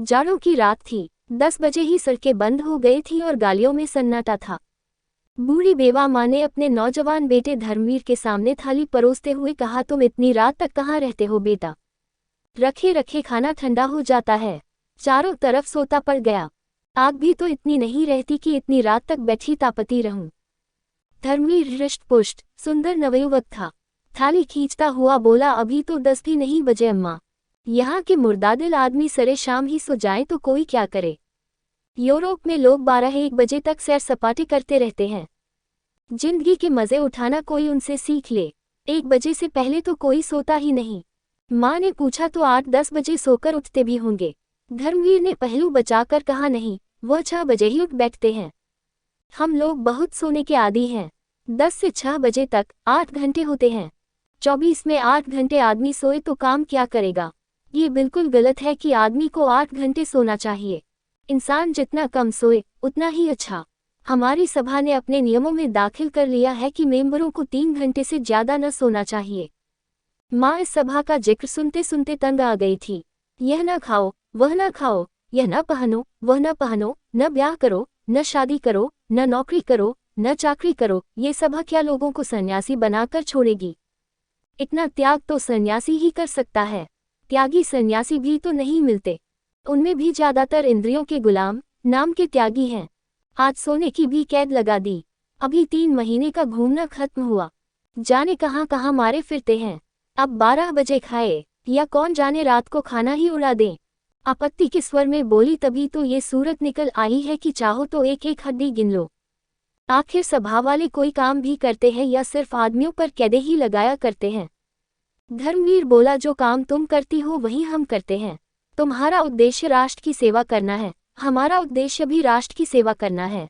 जाड़ों की रात थी। 10 बजे ही सड़कें बंद हो गई थी और गालियों में सन्नाटा था। बूढ़ी बेवा माँ ने अपने नौजवान बेटे धर्मवीर के सामने थाली परोसते हुए कहा, तुम इतनी रात तक कहाँ रहते हो बेटा? रखे रखे खाना ठंडा हो जाता है। चारों तरफ सोता पड़ गया। आग भी तो इतनी नहीं रहती कि इतनी रात तक बैठी तापती रहूं। धर्मवीर हृष्ट पुष्ट सुंदर नवयुवक था। थाली खींचता हुआ बोला, अभी तो 10 भी नहीं बजे अम्मा। यहाँ के मुर्दादिल आदमी सरे शाम ही सो जाए तो कोई क्या करे। यूरोप में लोग 12-1 बजे तक सैर सपाटे करते रहते हैं। जिंदगी के मजे उठाना कोई उनसे सीख ले। 1 बजे से पहले तो कोई सोता ही नहीं। माँ ने पूछा, तो 8-10 बजे सोकर उठते भी होंगे? धर्मवीर ने पहलू बचाकर कहा, नहीं, वह 6 बजे ही उठ बैठते हैं। हम लोग बहुत सोने के आदी हैं। 10 से 6 बजे तक 8 घंटे होते हैं। 24 में 8 घंटे आदमी सोए तो काम क्या करेगा? ये बिल्कुल गलत है कि आदमी को 8 घंटे सोना चाहिए। इंसान जितना कम सोए उतना ही अच्छा। हमारी सभा ने अपने नियमों में दाखिल कर लिया है कि मेंबरों को 3 घंटे से ज्यादा न सोना चाहिए। माँ इस सभा का जिक्र सुनते सुनते तंग आ गई थी। यह न खाओ, वह न खाओ, यह न पहनो, वह न पहनो, न ब्याह करो, न शादी करो, न नौकरी करो, न चाकरी करो, ये सभा क्या लोगों को सन्यासी बनाकर छोड़ेगी? इतना त्याग तो सन्यासी ही कर सकता है। त्यागी सन्यासी भी तो नहीं मिलते। उनमें भी ज्यादातर इंद्रियों के गुलाम, नाम के त्यागी हैं। आज सोने की भी कैद लगा दी। अभी 3 महीने का घूमना खत्म हुआ। जाने कहाँ कहाँ मारे फिरते हैं। अब 12 बजे खाए या कौन जाने रात को खाना ही उड़ा दें। आपत्ति के स्वर में बोली, तभी तो ये सूरत निकल आई है कि चाहो तो एक एक हड्डी गिन लो। आखिर सभा वाले कोई काम भी करते हैं या सिर्फ आदमियों पर कैदे ही लगाया करते हैं? धर्मवीर बोला, जो काम तुम करती हो वही हम करते हैं। तुम्हारा उद्देश्य राष्ट्र की सेवा करना है, हमारा उद्देश्य भी राष्ट्र की सेवा करना है।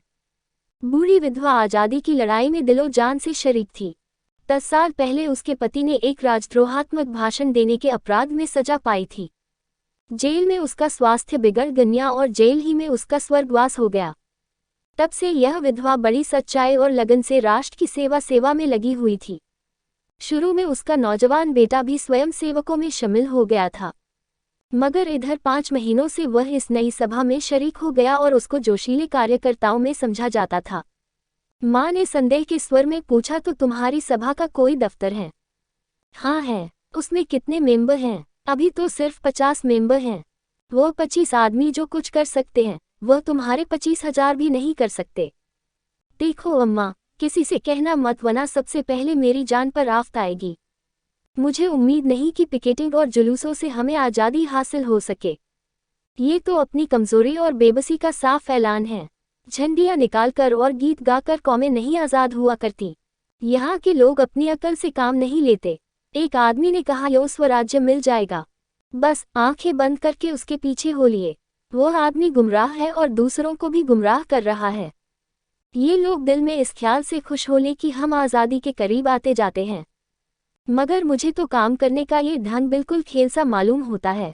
बूढ़ी विधवा आज़ादी की लड़ाई में दिलो जान से शरीक थी। 10 साल पहले उसके पति ने एक राजद्रोहात्मक भाषण देने के अपराध में सजा पाई थी। जेल में उसका स्वास्थ्य बिगड़ गया और जेल ही में उसका स्वर्गवास हो गया। तब से यह विधवा बड़ी सच्चाई और लगन से राष्ट्र की सेवा में लगी हुई थी। शुरू में उसका नौजवान बेटा भी स्वयं सेवकों में शामिल हो गया था, मगर इधर 5 महीनों से वह इस नई सभा में शरीक हो गया और उसको जोशीले कार्यकर्ताओं में समझा जाता था। माँ ने संदेह के स्वर में पूछा, तो तुम्हारी सभा का कोई दफ्तर है? हाँ है। उसमें कितने मेंबर हैं? अभी तो सिर्फ 50 मेंबर हैं। वो 25 आदमी जो कुछ कर सकते हैं, वह तुम्हारे 25,000 भी नहीं कर सकते। देखो अम्मा, किसी से कहना मत, वरना सबसे पहले मेरी जान पर आफत आएगी। मुझे उम्मीद नहीं कि पिकेटिंग और जुलूसों से हमें आज़ादी हासिल हो सके। ये तो अपनी कमजोरी और बेबसी का साफ ऐलान है। झंडियाँ निकालकर और गीत गाकर कौमें नहीं आज़ाद हुआ करती। यहाँ के लोग अपनी अकल से काम नहीं लेते। एक आदमी ने कहा, यो स्वराज्य मिल जाएगा, बस आंखें बंद करके उसके पीछे हो लिए। वह आदमी गुमराह है और दूसरों को भी गुमराह कर रहा है। ये लोग दिल में इस ख्याल से खुश हो ले कि हम आज़ादी के करीब आते जाते हैं, मगर मुझे तो काम करने का ये ढंग बिल्कुल खेल सा मालूम होता है।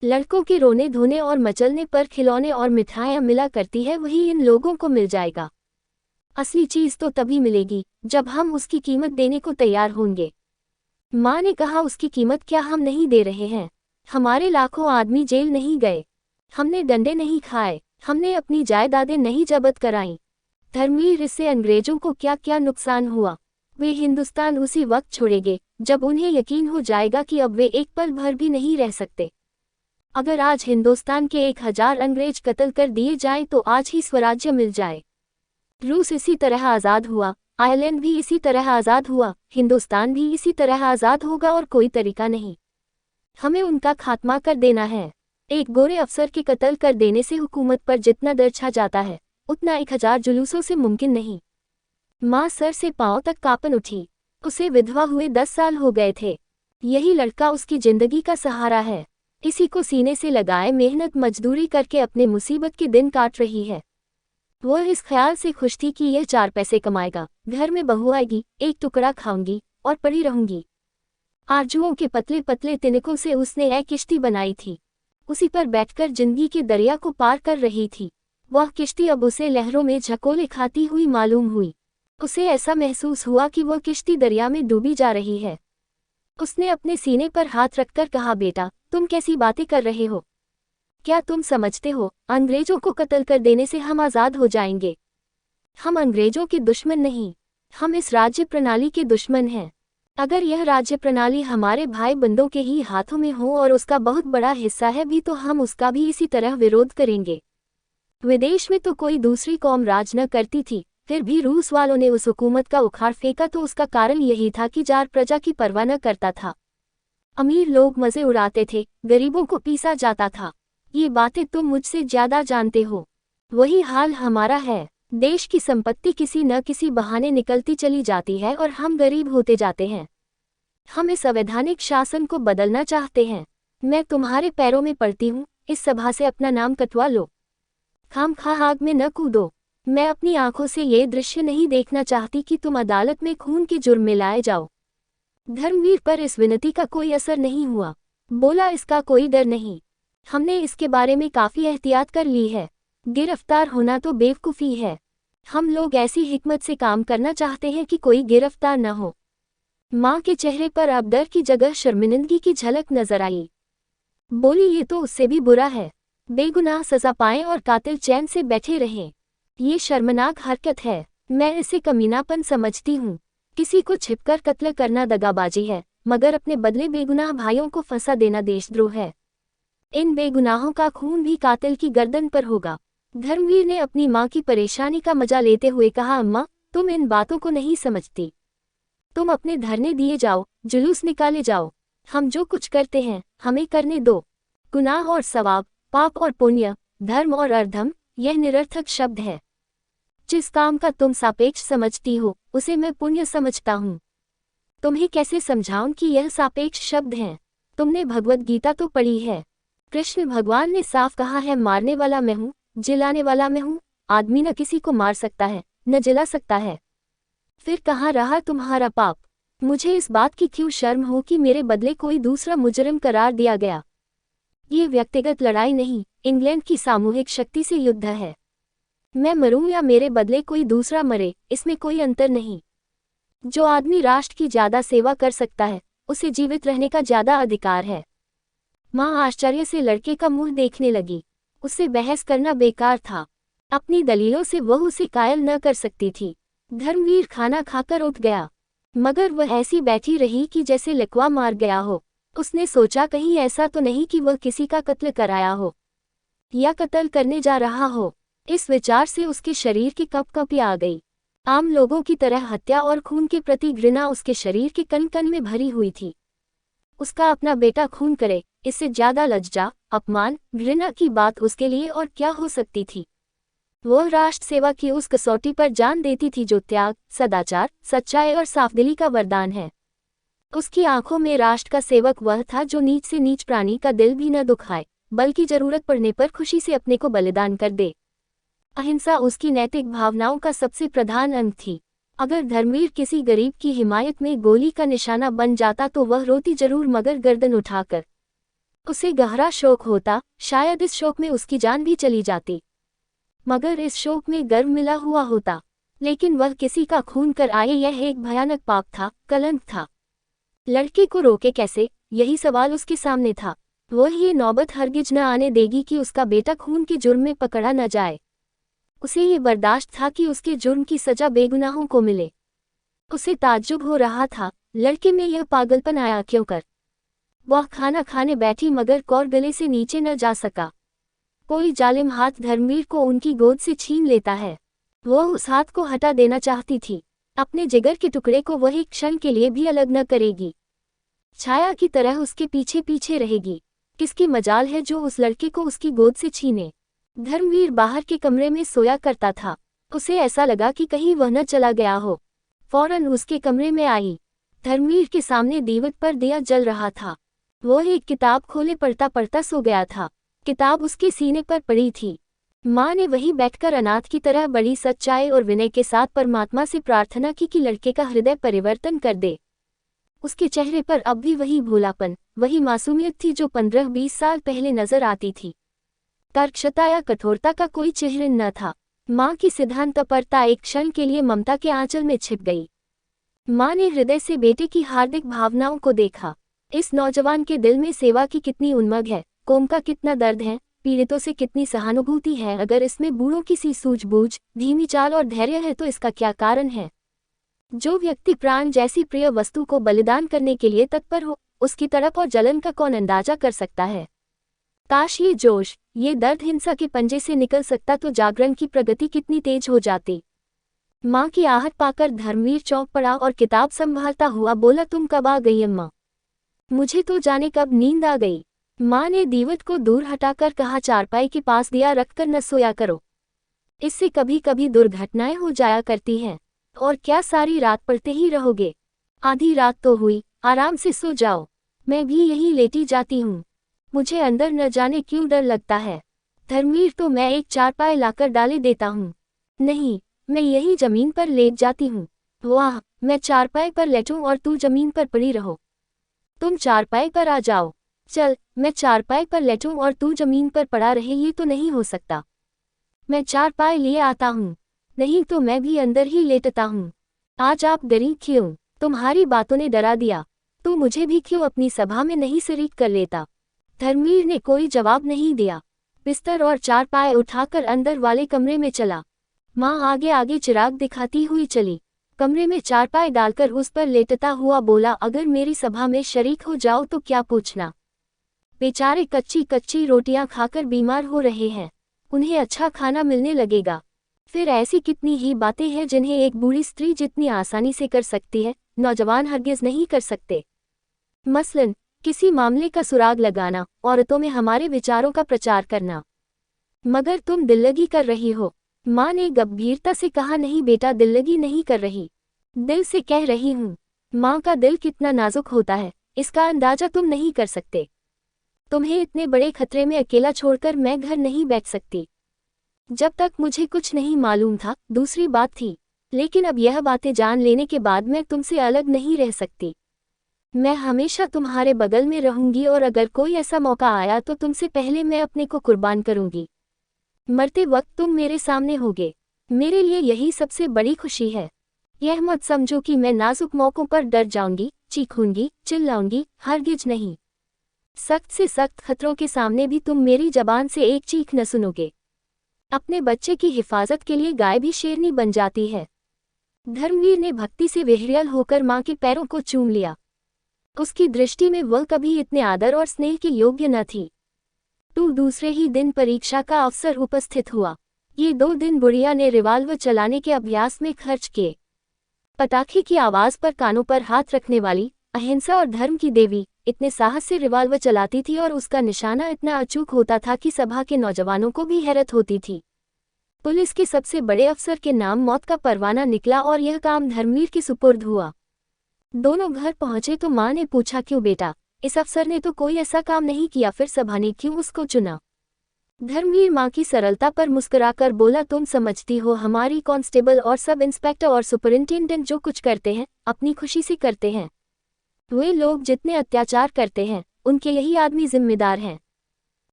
लड़कों के रोने धोने और मचलने पर खिलौने और मिठाइयाँ मिला करती है, वही इन लोगों को मिल जाएगा। असली चीज़ तो तभी मिलेगी जब हम उसकी कीमत देने को तैयार होंगे। माँ ने कहा, उसकी कीमत क्या हम नहीं दे रहे हैं? हमारे लाखों आदमी जेल नहीं गए, हमने डंडे नहीं खाए, हमने अपनी जायदादें नहीं जब्त कराईं। धर्मवीर, इससे अंग्रेजों को क्या क्या नुकसान हुआ? वे हिंदुस्तान उसी वक्त छोड़ेंगे जब उन्हें यकीन हो जाएगा कि अब वे एक पल भर भी नहीं रह सकते। अगर आज हिंदुस्तान के 1000 अंग्रेज कत्ल कर दिए जाएं तो आज ही स्वराज्य मिल जाए। रूस इसी तरह आज़ाद हुआ, आयरलैंड भी इसी तरह आज़ाद हुआ, हिंदुस्तान भी इसी तरह आज़ाद होगा और कोई तरीका नहीं। हमें उनका खात्मा कर देना है। एक गोरे अफसर के कत्ल कर देने से हुकूमत पर जितना डर छा जाता है, उतना 1000 जुलूसों से मुमकिन नहीं। माँ सर से पांव तक कांपन उठी। उसे विधवा हुए 10 साल हो गए थे। यही लड़का उसकी जिंदगी का सहारा है। इसी को सीने से लगाए मेहनत मजदूरी करके अपने मुसीबत के दिन काट रही है। वह इस ख्याल से खुश थी कि यह 4 पैसे कमाएगा, घर में बहू आएगी, एक टुकड़ा खाऊंगी और पड़ी रहूंगी। आरजुओं के पतले पतले तिनकों से उसने एक किश्ती बनाई थी। उसी पर बैठकर जिंदगी के दरिया को पार कर रही थी। वह किश्ती अब उसे लहरों में झकोले खाती हुई मालूम हुई। उसे ऐसा महसूस हुआ कि वह किश्ती दरिया में डूबी जा रही है। उसने अपने सीने पर हाथ रखकर कहा, बेटा, तुम कैसी बातें कर रहे हो? क्या तुम समझते हो, अंग्रेजों को कत्ल कर देने से हम आज़ाद हो जाएंगे? हम अंग्रेजों के दुश्मन नहीं, हम इस राज्य प्रणाली के दुश्मन हैं। अगर यह राज्य प्रणाली हमारे भाई बंदों के ही हाथों में हो और उसका बहुत बड़ा हिस्सा है भी, तो हम उसका भी इसी तरह विरोध करेंगे। विदेश में तो कोई दूसरी कौम राज न करती थी, फिर भी रूस वालों ने उस हुकूमत का उखाड़ फेंका, तो उसका कारण यही था कि जार प्रजा की परवाह न करता था। अमीर लोग मजे उड़ाते थे, गरीबों को पीसा जाता था। ये बातें तुम मुझसे ज्यादा जानते हो। वही हाल हमारा है। देश की संपत्ति किसी न किसी बहाने निकलती चली जाती है और हम गरीब होते जाते हैं। हम इस अवैधानिक शासन को बदलना चाहते हैं। मैं तुम्हारे पैरों में पड़ती हूँ, इस सभा से अपना नाम कटवा लो। खामखा आग में न कूदो। मैं अपनी आंखों से ये दृश्य नहीं देखना चाहती कि तुम अदालत में खून के जुर्म में लाए जाओ। धर्मवीर पर इस विनती का कोई असर नहीं हुआ। बोला, इसका कोई डर नहीं, हमने इसके बारे में काफी एहतियात कर ली है। गिरफ्तार होना तो बेवकूफ़ी है। हम लोग ऐसी हिकमत से काम करना चाहते हैं कि कोई गिरफ्तार न हो। माँ के चेहरे पर अब डर की जगह शर्मिंदगी की झलक नजर आई। बोली, ये तो उससे भी बुरा है। बेगुनाह सजा पाएं और कातिल चैन से बैठे रहें। ये शर्मनाक हरकत है। मैं इसे कमीनापन समझती हूँ। किसी को छिपकर कत्ल करना दगाबाजी है, मगर अपने बदले बेगुनाह भाइयों को फंसा देना देशद्रोह है। इन बेगुनाहों का खून भी कातिल की गर्दन पर होगा। धर्मवीर ने अपनी माँ की परेशानी का मजा लेते हुए कहा, अम्मा, तुम इन बातों को नहीं समझती। तुम अपने धरने दिए जाओ, जुलूस निकाले जाओ। हम जो कुछ करते हैं हमें करने दो। गुनाह और सवाब, पाप और पुण्य, धर्म और अधर्म, यह निरर्थक शब्द है। जिस काम का तुम सापेक्ष समझती हो उसे मैं पुण्य समझता हूँ। तुम्हें कैसे समझाऊं कि यह सापेक्ष शब्द हैं? तुमने भगवद गीता तो पढ़ी है। कृष्ण भगवान ने साफ कहा है, मारने वाला मैं हूँ, जिलाने वाला मैं हूँ। आदमी न किसी को मार सकता है, न जिला सकता है। फिर कहाँ रहा तुम्हारा पाप? मुझे इस बात की क्यों शर्म हो कि मेरे बदले कोई दूसरा मुजरिम करार दिया गया? ये व्यक्तिगत लड़ाई नहीं, इंग्लैंड की सामूहिक शक्ति से युद्ध है। मैं मरूं या मेरे बदले कोई दूसरा मरे, इसमें कोई अंतर नहीं। जो आदमी राष्ट्र की ज्यादा सेवा कर सकता है, उसे जीवित रहने का ज्यादा अधिकार है। माँ आश्चर्य से लड़के का मुंह देखने लगी। उससे बहस करना बेकार था। अपनी दलीलों से वह उसे कायल न कर सकती थी। धर्मवीर खाना खाकर उठ गया, मगर वह ऐसी बैठी रही कि जैसे लकवा मार गया हो। उसने सोचा, कहीं ऐसा तो नहीं कि वह किसी का कत्ल कराया हो या कत्ल करने जा रहा हो। इस विचार से उसके शरीर की कपकपी आ गई। आम लोगों की तरह हत्या और खून के प्रति घृणा उसके शरीर के कण कण में भरी हुई थी। उसका अपना बेटा खून करे, इससे ज्यादा लज्जा, अपमान, घृणा की बात उसके लिए और क्या हो सकती थी? वह राष्ट्र सेवा की उस कसौटी पर जान देती थी जो त्याग, सदाचार, सच्चाई और साफदिली का वरदान है। उसकी आंखों में राष्ट्र का सेवक वह था जो नीच से नीच प्राणी का दिल भी न दुखाए, बल्कि जरूरत पड़ने पर खुशी से अपने को बलिदान कर दे। अहिंसा उसकी नैतिक भावनाओं का सबसे प्रधान अंग थी। अगर धर्मवीर किसी गरीब की हिमायत में गोली का निशाना बन जाता तो वह रोती जरूर, मगर गर्दन उठाकर। उसे गहरा शोक होता, शायद इस शोक में उसकी जान भी चली जाती, मगर इस शोक में गर्व मिला हुआ होता। लेकिन वह किसी का खून कर आए, यह एक भयानक पाप था, कलंक था। लड़के को रोके कैसे, यही सवाल उसके सामने था। वह ये नौबत हरगिज न आने देगी कि उसका बेटा खून के जुर्म में पकड़ा न जाए। उसे ये बर्दाश्त था कि उसके जुर्म की सजा बेगुनाहों को मिले। उसे ताज्जुब हो रहा था, लड़के में यह पागलपन आया क्यों कर? वह खाना खाने बैठी, मगर कौर गले से नीचे न जा सका। कोई जालिम हाथ धर्मवीर को उनकी गोद से छीन लेता है। वह उस हाथ को हटा देना चाहती थी। अपने जिगर के टुकड़े को वह एक क्षण के लिए भी अलग न करेगी। छाया की तरह उसके पीछे पीछे रहेगी। किसकी मजाल है जो उस लड़के को उसकी गोद से छीने? धर्मवीर बाहर के कमरे में सोया करता था। उसे ऐसा लगा कि कहीं वह न चला गया हो। फौरन उसके कमरे में आई। धर्मवीर के सामने दीवार पर दिया जल रहा था। वह एक किताब खोले पढ़ता पढ़ता सो गया था। किताब उसके सीने पर पड़ी थी। माँ ने वहीं बैठकर अनाथ की तरह बड़ी सच्चाई और विनय के साथ परमात्मा से प्रार्थना की कि लड़के का हृदय परिवर्तन कर दे। उसके चेहरे पर अब भी वही भोलापन, वही मासूमियत थी जो 15-20 साल पहले नजर आती थी। तर्कशता या कठोरता का कोई चिह्न न था। माँ की सिद्धांतपरता एक क्षण के लिए ममता के आंचल में छिप गई। माँ ने हृदय से बेटे की हार्दिक भावनाओं को देखा। इस नौजवान के दिल में सेवा की कितनी उन्मग है, कौम का कितना दर्द है, पीड़ितों से कितनी सहानुभूति है। अगर इसमें बूढ़ों की सी सूझबूझ, धीमी चाल और धैर्य है तो इसका क्या कारण है। जो व्यक्ति प्राण जैसी प्रिय वस्तु को बलिदान करने के लिए तत्पर हो, उसकी तड़प और जलन का कौन अंदाजा कर सकता है। काश ये जोश, ये दर्द हिंसा के पंजे से निकल सकता तो जागरण की प्रगति कितनी तेज हो जाती। माँ की आहट पाकर धर्मवीर चौंक पड़ा और किताब संभालता हुआ बोला, तुम कब आ गई अम्मा? मुझे तो जाने कब नींद आ गई। माँ ने दीवट को दूर हटाकर कहा, चारपाई के पास दिया रखकर न सोया करो, इससे कभी कभी दुर्घटनाएं हो जाया करती हैं। और क्या सारी रात पढ़ते ही रहोगे? आधी रात तो हुई, आराम से सो जाओ। मैं भी यहीं लेटी जाती हूँ, मुझे अंदर न जाने क्यों डर लगता है। धर्मवीर, तो मैं एक चारपाई लाकर डाले देता हूँ। नहीं, मैं यही जमीन पर लेट जाती हूँ। वाह, मैं चारपाई पर लेटूं और तू जमीन पर पड़ी रहो। तुम चारपाई पर आ जाओ। चल, मैं चारपाई पर लेटूं और तू जमीन पर पड़ा रहे, ये तो नहीं हो सकता। मैं चारपाई लिए आता हूँ, नहीं तो मैं भी अंदर ही लेटता हूँ। आज आप डरी क्यों? तुम्हारी बातों ने डरा दिया। तू मुझे भी क्यों अपनी सभा में नहीं शरीक कर लेता? धर्मवीर ने कोई जवाब नहीं दिया। बिस्तर और चारपाई उठाकर अंदर वाले कमरे में चला। माँ आगे आगे चिराग दिखाती हुई चली। कमरे में चारपाई डालकर उस पर लेटता हुआ बोला, अगर मेरी सभा में शरीक हो जाओ तो क्या पूछना। बेचारे कच्ची कच्ची रोटियां खाकर बीमार हो रहे हैं, उन्हें अच्छा खाना मिलने लगेगा। फिर ऐसी कितनी ही बातें हैं जिन्हें एक बूढ़ी स्त्री जितनी आसानी से कर सकती है, नौजवान हरगिज नहीं कर सकते। मसलन, किसी मामले का सुराग लगाना, औरतों में हमारे विचारों का प्रचार करना। मगर तुम दिल्लगी कर रही हो। माँ ने गंभीरता से कहा, नहीं बेटा, दिल्लगी नहीं कर रही, दिल से कह रही हूँ। माँ का दिल कितना नाजुक होता है, इसका अंदाजा तुम नहीं कर सकते। तुम्हें इतने बड़े खतरे में अकेला छोड़कर मैं घर नहीं बैठ सकती। जब तक मुझे कुछ नहीं मालूम था, दूसरी बात थी, लेकिन अब यह बातें जान लेने के बाद मैं तुमसे अलग नहीं रह सकती। मैं हमेशा तुम्हारे बगल में रहूंगी और अगर कोई ऐसा मौका आया तो तुमसे पहले मैं अपने को कुर्बान करूंगी। मरते वक्त तुम मेरे सामने होगे। मेरे लिए यही सबसे बड़ी खुशी है। यह मत समझो कि मैं नाजुक मौकों पर डर जाऊंगी, चीखूंगी, चिल्लाऊंगी, हरगिज नहीं। सख्त से सख्त खतरों के सामने भी तुम मेरी जबान से एक चीख न सुनोगे। अपने बच्चे की हिफाजत के लिए गाय भी शेरनी बन जाती है। धर्मवीर ने भक्ति से विह्वल होकर माँ के पैरों को चूम लिया। उसकी दृष्टि में वह कभी इतने आदर और स्नेह के योग्य न थी। दूसरे ही दिन परीक्षा का अवसर उपस्थित हुआ। ये 2 दिन बुढ़िया ने रिवाल्वर चलाने के अभ्यास में खर्च किए। पटाखे की आवाज पर कानों पर हाथ रखने वाली, अहिंसा और धर्म की देवी इतने साहस से रिवाल्वर चलाती थी और उसका निशाना इतना अचूक होता था कि सभा के नौजवानों को भी हैरत होती थी। पुलिस के सबसे बड़े अफसर के नाम मौत का परवाना निकला और यह काम धर्मवीर के सुपुर्द हुआ। दोनों घर पहुंचे तो माँ ने पूछा, क्यों बेटा, इस अफसर ने तो कोई ऐसा काम नहीं किया, फिर सभा ने क्यों उसको चुना? धर्मवीर माँ की सरलता पर मुस्कुराकर बोला, तुम समझती हो, हमारी कांस्टेबल और सब इंस्पेक्टर और सुपरिंटेंडेंट जो कुछ करते हैं अपनी खुशी से करते हैं। वे लोग जितने अत्याचार करते हैं उनके यही आदमी जिम्मेदार हैं।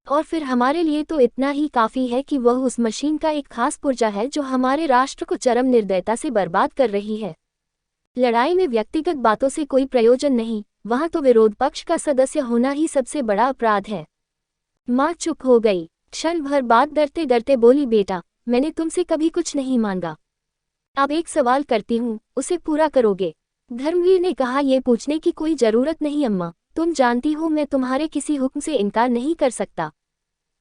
और फिर हमारे लिए तो इतना ही काफ़ी है कि वह उस मशीन का एक खास पुर्जा है जो हमारे राष्ट्र को चरम निर्दयता से बर्बाद कर रही है। लड़ाई में व्यक्तिगत बातों से कोई प्रयोजन नहीं, वहाँ तो विरोध पक्ष का सदस्य होना ही सबसे बड़ा अपराध है। माँ चुप हो गई। क्षण भर बाद डरते डरते बोली, बेटा, मैंने तुमसे कभी कुछ नहीं मांगा। अब एक सवाल करती हूँ, उसे पूरा करोगे? धर्मवीर ने कहा, यह पूछने की कोई जरूरत नहीं अम्मा, तुम जानती हो मैं तुम्हारे किसी हुक्म से इनकार नहीं कर सकता।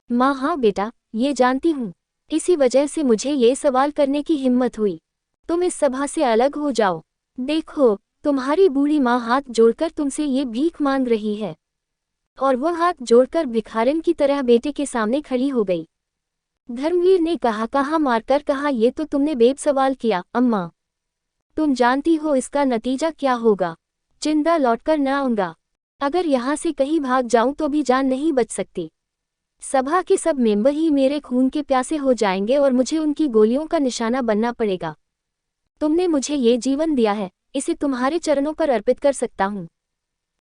माँ, हाँ बेटा, ये जानती हूँ, इसी वजह से मुझे ये सवाल करने की हिम्मत हुई। तुम इस सभा से अलग हो जाओ। देखो, तुम्हारी बूढ़ी माँ हाथ जोड़कर तुमसे ये भीख मांग रही है। और वह हाथ जोड़कर भिखारिन की तरह बेटे के सामने खड़ी हो गई। धर्मवीर ने कहा मारकर कहा, ये तो तुमने बेब सवाल किया अम्मा। तुम जानती हो इसका नतीजा क्या होगा? जिंदा लौटकर न आऊंगा। अगर यहाँ से कहीं भाग जाऊं तो भी जान नहीं बच सकती। सभा के सब मेंबर ही मेरे खून के प्यासे हो जाएंगे और मुझे उनकी गोलियों का निशाना बनना पड़ेगा। तुमने मुझे ये जीवन दिया है, इसे तुम्हारे चरणों पर अर्पित कर सकता हूँ।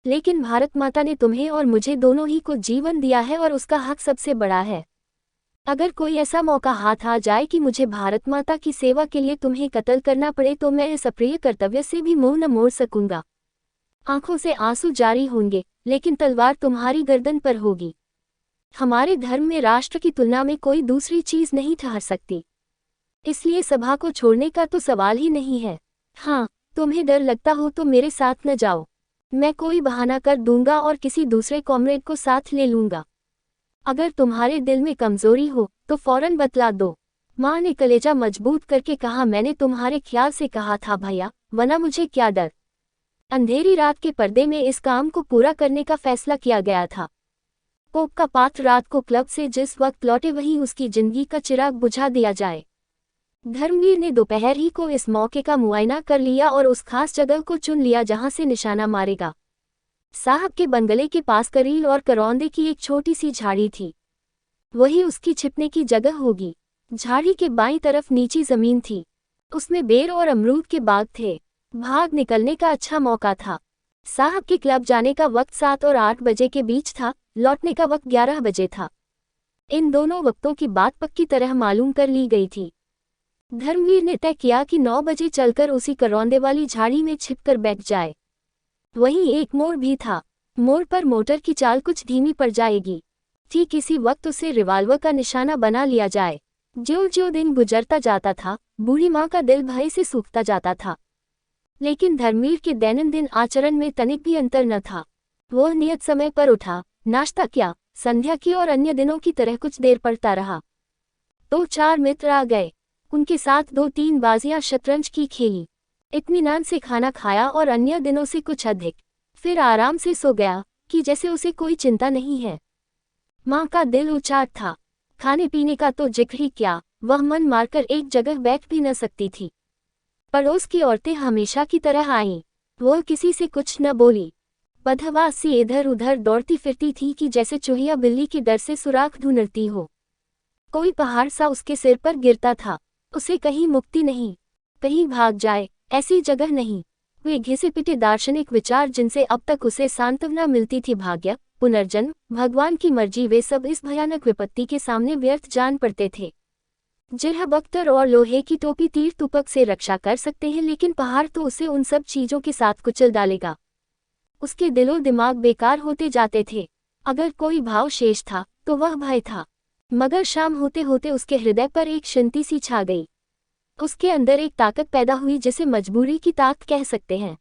लेकिन भारत माता ने तुम्हें और मुझे दोनों ही को जीवन दिया है और उसका हक सबसे बड़ा है। अगर कोई ऐसा मौका हाथ आ जाए कि मुझे भारत माता की सेवा के लिए तुम्हें कत्ल करना पड़े तो मैं इस अप्रिय कर्तव्य से भी मुंह न मोड़ सकूंगा। आंखों से आंसू जारी होंगे, लेकिन तलवार तुम्हारी गर्दन पर होगी। हमारे धर्म में राष्ट्र की तुलना में कोई दूसरी चीज नहीं ठहर सकती, इसलिए सभा को छोड़ने का तो सवाल ही नहीं है। हाँ, तुम्हें डर लगता हो तो मेरे साथ न जाओ, मैं कोई बहाना कर दूंगा और किसी दूसरे कॉमरेड को साथ ले लूंगा। अगर तुम्हारे दिल में कमजोरी हो तो फौरन बतला दो। माँ ने कलेजा मजबूत करके कहा, मैंने तुम्हारे ख्याल से कहा था भैया, वरना मुझे क्या डर। अंधेरी रात के पर्दे में इस काम को पूरा करने का फैसला किया गया था। कोक का पात्र रात को क्लब से जिस वक्त लौटे वहीं उसकी जिंदगी का चिराग बुझा दिया जाए। धर्मवीर ने दोपहर ही को इस मौके का मुआयना कर लिया और उस खास जगह को चुन लिया जहां से निशाना मारेगा। साहब के बंगले के पास करील और करौंदे की एक छोटी सी झाड़ी थी, वही उसकी छिपने की जगह होगी। झाड़ी के बाईं तरफ नीची जमीन थी, उसमें बेर और अमरूद के बाग थे। भाग निकलने का अच्छा मौका था। साहब के क्लब जाने का वक्त 7 और 8 बजे के बीच था, लौटने का वक्त 11 बजे था। इन दोनों वक्तों की बात पक्की तरह मालूम कर ली गई थी। धर्मवीर ने तय किया कि 9 बजे चलकर उसी करौंदे वाली झाड़ी में छिपकर बैठ जाए। वहीं एक मोड़ भी था, मोड़ पर मोटर की चाल कुछ धीमी पड़ जाएगी, ठीक इसी वक्त उसे रिवाल्वर का निशाना बना लिया जाए। ज्यों ज्यों दिन गुजरता जाता था, बूढ़ी माँ का दिल भय से सूखता जाता था, लेकिन धर्मवीर के दैनंदिन आचरण में तनिक भी अंतर न था। वह नियत समय पर उठा, नाश्ता किया, संध्या की और अन्य दिनों की तरह कुछ देर पढ़ता रहा। तो 4 मित्र आ गए, उनके साथ 2-3 बाजियां शतरंज की खेली, इत्मीनान से खाना खाया और अन्य दिनों से कुछ अधिक, फिर आराम से सो गया कि जैसे उसे कोई चिंता नहीं है। माँ का दिल उचाट था, खाने पीने का तो जिक्र ही क्या, वह मन मारकर एक जगह बैठ भी न सकती थी। पड़ोस की औरतें हमेशा की तरह आईं, वह किसी से कुछ न बोली, बदहवास सी इधर उधर दौड़ती फिरती थी कि जैसे चूहिया बिल्ली के डर से सुराख ढूंढती हो। कोई पहाड़ सा उसके सिर पर गिरता था, उसे कहीं मुक्ति नहीं, कहीं भाग जाए ऐसी जगह नहीं। वे घिसे पिटे दार्शनिक विचार जिनसे अब तक उसे सांत्वना मिलती थी, भाग्य, पुनर्जन्म, भगवान की मर्जी, वे सब इस भयानक विपत्ति के सामने व्यर्थ जान पड़ते थे। जिरह बख्तर और लोहे की टोपी तीर तुपक से रक्षा कर सकते हैं, लेकिन पहाड़ तो उसे उन सब चीजों के साथ कुचल डालेगा। उसके दिलो दिमाग बेकार होते जाते थे। अगर कोई भाव शेष था तो वह भय था। मगर शाम होते होते उसके हृदय पर एक शांति सी छा गई। उसके अंदर एक ताकत पैदा हुई जिसे मजबूरी की ताकत कह सकते हैं।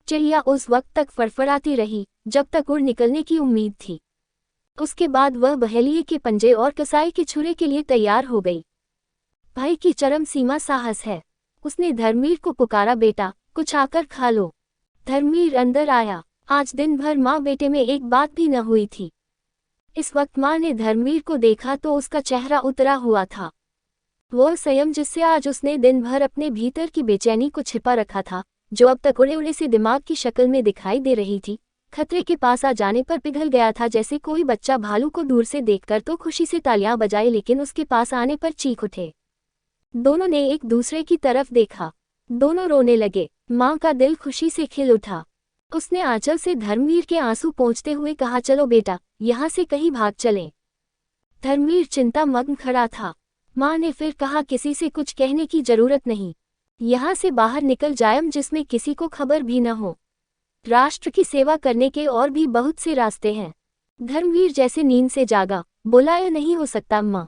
चिड़िया उस वक्त तक फड़फड़ाती रही जब तक उड़ निकलने की उम्मीद थी। उसके बाद वह बहेलिये के पंजे और कसाई के छुरे के लिए तैयार हो गई। भाई की चरम सीमा साहस है। उसने धर्मवीर को पुकारा, बेटा कुछ आकर खा लो। धर्मवीर अंदर आया। आज दिन भर माँ बेटे में एक बात भी न हुई थी। इस वक्त माँ ने धर्मवीर को देखा तो उसका चेहरा उतरा हुआ था। वह संयम जिससे आज उसने दिन भर अपने भीतर की बेचैनी को छिपा रखा था, जो अब तक उड़े उड़े से दिमाग की शक्ल में दिखाई दे रही थी, खतरे के पास आ जाने पर पिघल गया था। जैसे कोई बच्चा भालू को दूर से देखकर तो खुशी से तालियां बजाए, लेकिन उसके पास आने पर चीख उठे। दोनों ने एक दूसरे की तरफ देखा, दोनों रोने लगे। माँ का दिल खुशी से खिल उठा। उसने आंचल से धर्मवीर के आंसू पोंछते हुए कहा, चलो बेटा यहाँ से कहीं भाग चलें। धर्मवीर चिंता मग्न खड़ा था। माँ ने फिर कहा, किसी से कुछ कहने की जरूरत नहीं, यहाँ से बाहर निकल जायम जिसमें किसी को खबर भी न हो। राष्ट्र की सेवा करने के और भी बहुत से रास्ते हैं। धर्मवीर जैसे नींद से जागा, बोला, यह नहीं हो सकता माँ,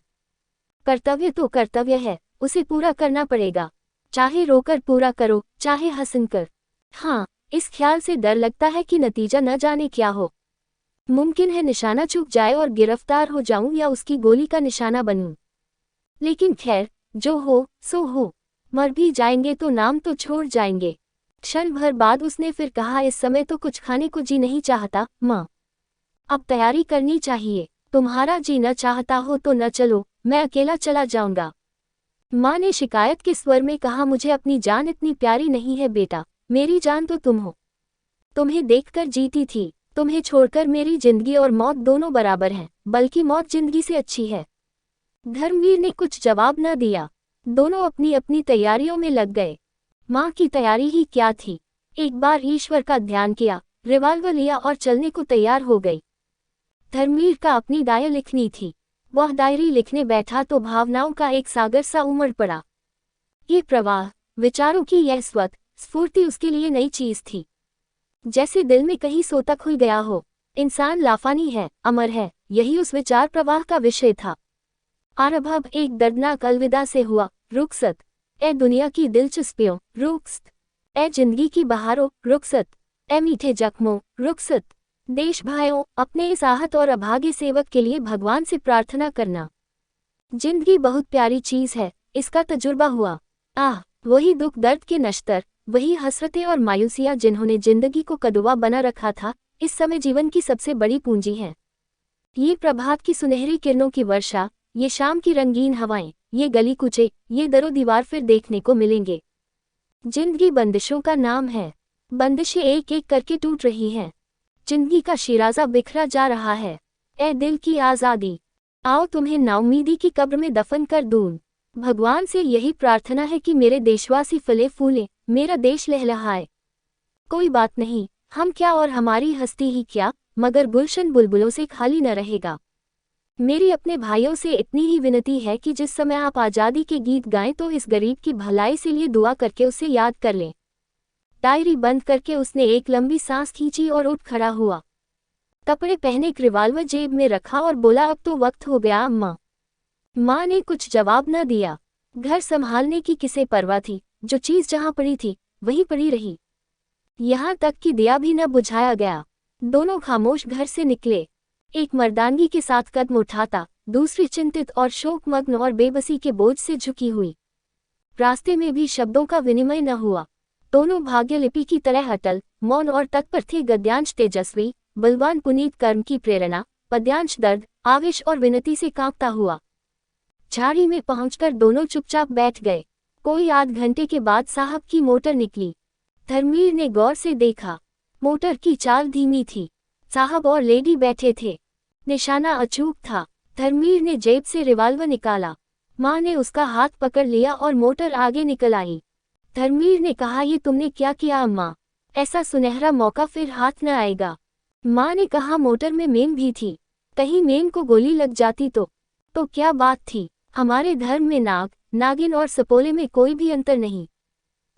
कर्तव्य तो कर्तव्य है, उसे पूरा करना पड़ेगा, चाहे रोकर पूरा करो चाहे हंसकर। हाँ, इस ख्याल से डर लगता है कि नतीजा न जाने क्या हो। मुमकिन है निशाना चूक जाए और गिरफ्तार हो जाऊं या उसकी गोली का निशाना बनूं। लेकिन खैर, जो हो सो हो, मर भी जाएंगे तो नाम तो छोड़ जाएंगे। क्षण भर बाद उसने फिर कहा, इस समय तो कुछ खाने को जी नहीं चाहता माँ, अब तैयारी करनी चाहिए। तुम्हारा जी न चाहता हो तो न चलो, मैं अकेला चला जाऊंगा। माँ ने शिकायत के स्वर में कहा, मुझे अपनी जान इतनी प्यारी नहीं है बेटा, मेरी जान तो तुम हो। तुम्हें देखकर जीती थी, तुम्हें छोड़कर मेरी जिंदगी और मौत दोनों बराबर हैं, बल्कि मौत जिंदगी से अच्छी है। धर्मवीर ने कुछ जवाब न दिया। दोनों अपनी अपनी तैयारियों में लग गए। माँ की तैयारी ही क्या थी, एक बार ईश्वर का ध्यान किया, रिवाल्वर लिया और चलने को तैयार हो गई। धर्मवीर का अपनी डायरी लिखनी थी। वह डायरी लिखने बैठा तो भावनाओं का एक सागर सा उमड़ पड़ा। ये प्रवाह, विचारों की यह स्फूर्ति उसके लिए नई चीज थी, जैसे दिल में कहीं सोता खुल गया हो। इंसान लाफानी है, अमर है, यही उस विचार प्रवाह का विषय था। आरभ एक दर्दनाक अलविदा से हुआ, रुखसत। ए दुनिया की दिलचस्पियों, रुखसत। ए जिंदगी की बहारों, रुखसत। ए मीठे जख्मों, रुखसत। देश भाइयों, अपने इस आहत और अभागे सेवक के लिए भगवान से प्रार्थना करना। जिंदगी बहुत प्यारी चीज है, इसका तजुर्बा हुआ। आह, वही दुख दर्द के नश्तर, वही हसरतें और मायूसियां जिन्होंने जिंदगी को कदुआ बना रखा था, इस समय जीवन की सबसे बड़ी पूंजी हैं। ये प्रभात की सुनहरी किरणों की वर्षा, ये शाम की रंगीन हवाएं, ये गली कूचे, ये दरो दीवार फिर देखने को मिलेंगे। जिंदगी बंदिशों का नाम है, बंदिशें एक एक करके टूट रही हैं। जिंदगी का शिराजा बिखरा जा रहा है। ए दिल की आज़ादी, आओ तुम्हें नाउमीदी की कब्र में दफन कर दूं। भगवान से यही प्रार्थना है कि मेरे देशवासी फले फूले, मेरा देश लहलहाए। कोई बात नहीं, हम क्या और हमारी हस्ती ही क्या, मगर गुलशन बुलबुलों से खाली न रहेगा। मेरी अपने भाइयों से इतनी ही विनती है कि जिस समय आप आज़ादी के गीत गाएं तो इस गरीब की भलाई से लिए दुआ करके उसे याद कर लें। डायरी बंद करके उसने एक लंबी सांस खींची और उठ खड़ा हुआ। कपड़े पहने एक रिवाल्वर जेब में रखा और बोला, अब तो वक्त हो गया अम्मा। माँ ने कुछ जवाब न दिया। घर संभालने की किसे परवाह थी, जो चीज जहाँ पड़ी थी वहीं पड़ी रही। यहाँ तक कि दिया भी न बुझाया गया। दोनों खामोश घर से निकले, एक मर्दानगी के साथ कदम उठाता, दूसरी चिंतित और शोकमग्न और बेबसी के बोझ से झुकी हुई। रास्ते में भी शब्दों का विनिमय न हुआ। दोनों भाग्यलिपि की तरह अटल, मौन और तत्पर थे। गद्यांश तेजस्वी, बलवान पुनीत कर्म की प्रेरणा, पद्यांश दर्द, आवेश और विनती से कांपता हुआ। झाड़ी में पहुंचकर दोनों चुपचाप बैठ गए। कोई आध घंटे के बाद साहब की मोटर निकली। धर्मवीर ने गौर से देखा। मोटर की चाल धीमी थी। साहब और लेडी बैठे थे। निशाना अचूक था। धर्मवीर ने जेब से रिवाल्वर निकाला। माँ ने उसका हाथ पकड़ लिया और मोटर आगे निकल आई। धर्मवीर ने कहा, ये तुमने क्या किया अम्मा? ऐसा सुनहरा मौका फिर हाथ न आएगा। माँ ने कहा, मोटर में मेम भी थी, कहीं मेम को गोली लग जाती तो क्या बात थी? हमारे धर्म में नाग, नागिन और सपोले में कोई भी अंतर नहीं।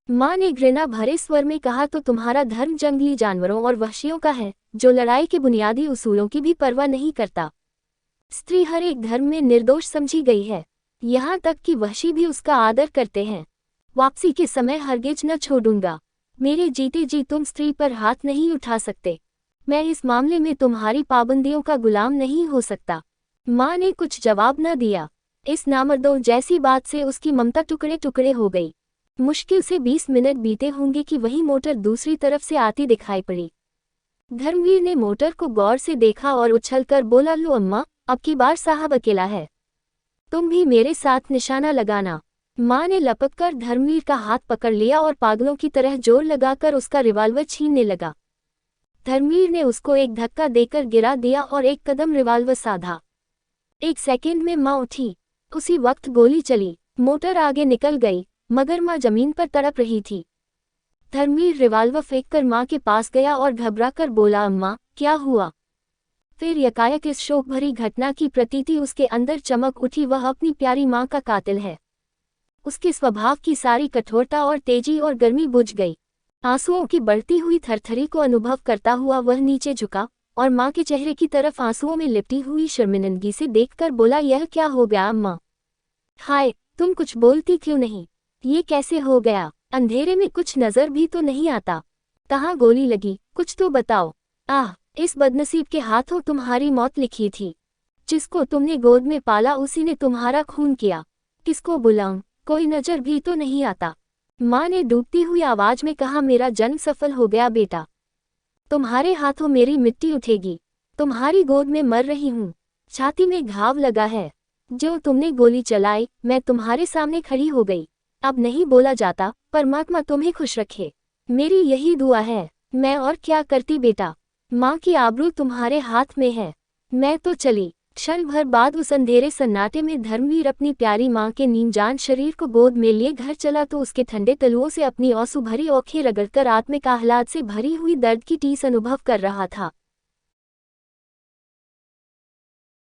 माँ ने घृणा भरे स्वर में कहा, तो तुम्हारा धर्म जंगली जानवरों और वहशियों का है, जो लड़ाई के बुनियादी उसूलों की भी परवाह नहीं करता। स्त्री हर एक धर्म में निर्दोष समझी गई है, यहाँ तक कि वहशी भी उसका आदर करते हैं। वापसी के समय हरगिज न छोड़ूंगा। मेरे जीते जी तुम स्त्री पर हाथ नहीं उठा सकते। मैं इस मामले में तुम्हारी पाबंदियों का गुलाम नहीं हो सकता। माँ ने कुछ जवाब न दिया। इस नामर्दों जैसी बात से उसकी ममता टुकड़े टुकड़े हो गई। मुश्किल से 20 मिनट बीते होंगे कि वही मोटर दूसरी तरफ से आती दिखाई पड़ी। धर्मवीर ने मोटर को गौर से देखा और उछलकर बोला, लो अम्मा, अब की बार साहब अकेला है, तुम भी मेरे साथ निशाना लगाना। माँ ने लपककर धर्मवीर का हाथ पकड़ लिया और पागलों की तरह जोर लगाकर उसका रिवाल्वर छीनने लगा। धर्मवीर ने उसको एक धक्का देकर गिरा दिया और एक कदम रिवाल्वर साधा। एक सेकंड में माँ उठी। उसी वक्त गोली चली। मोटर आगे निकल गई, मगर माँ जमीन पर तड़प रही थी। धर्मवीर रिवाल्वर फेंककर माँ के पास गया और घबराकर बोला, अम्मा, क्या हुआ? फिर यकायक इस शोक भरी घटना की प्रतीति उसके अंदर चमक उठी। वह अपनी प्यारी माँ का कातिल है। उसके स्वभाव की सारी कठोरता और तेजी और गर्मी बुझ गई। आंसुओं की बढ़ती हुई थरथरी को अनुभव करता हुआ वह नीचे झुका और माँ के चेहरे की तरफ आंसुओं में लिपटी हुई शर्मिंदगी से देखकर बोला, यह क्या हो गया अम्मा? हाय, तुम कुछ बोलती क्यों नहीं? ये कैसे हो गया? अंधेरे में कुछ नजर भी तो नहीं आता। कहाँ गोली लगी? कुछ तो बताओ। आह, इस बदनसीब के हाथों तुम्हारी मौत लिखी थी। जिसको तुमने गोद में पाला उसी ने तुम्हारा खून किया। किसको बुलाऊं? कोई नजर भी तो नहीं आता। माँ ने डूबती हुई आवाज में कहा, मेरा जन्म सफल हो गया बेटा। तुम्हारे हाथों मेरी मिट्टी उठेगी। तुम्हारी गोद में मर रही हूँ। छाती में घाव लगा है। जो तुमने गोली चलाई, मैं तुम्हारे सामने खड़ी हो गई। अब नहीं बोला जाता, परमात्मा तुम्हें खुश रखे। मेरी यही दुआ है। मैं और क्या करती बेटा? माँ की आबरू तुम्हारे हाथ में है। मैं तो चली। क्षण भर बाद उस अंधेरे सन्नाटे में धर्मवीर अपनी प्यारी माँ के नीमजान शरीर को गोद में लिए घर चला तो उसके ठंडे तलुओं से अपनी आंसू भरी आंखें रगड़कर आत्मिक आह्लाद से भरी हुई दर्द की टीस अनुभव कर रहा था।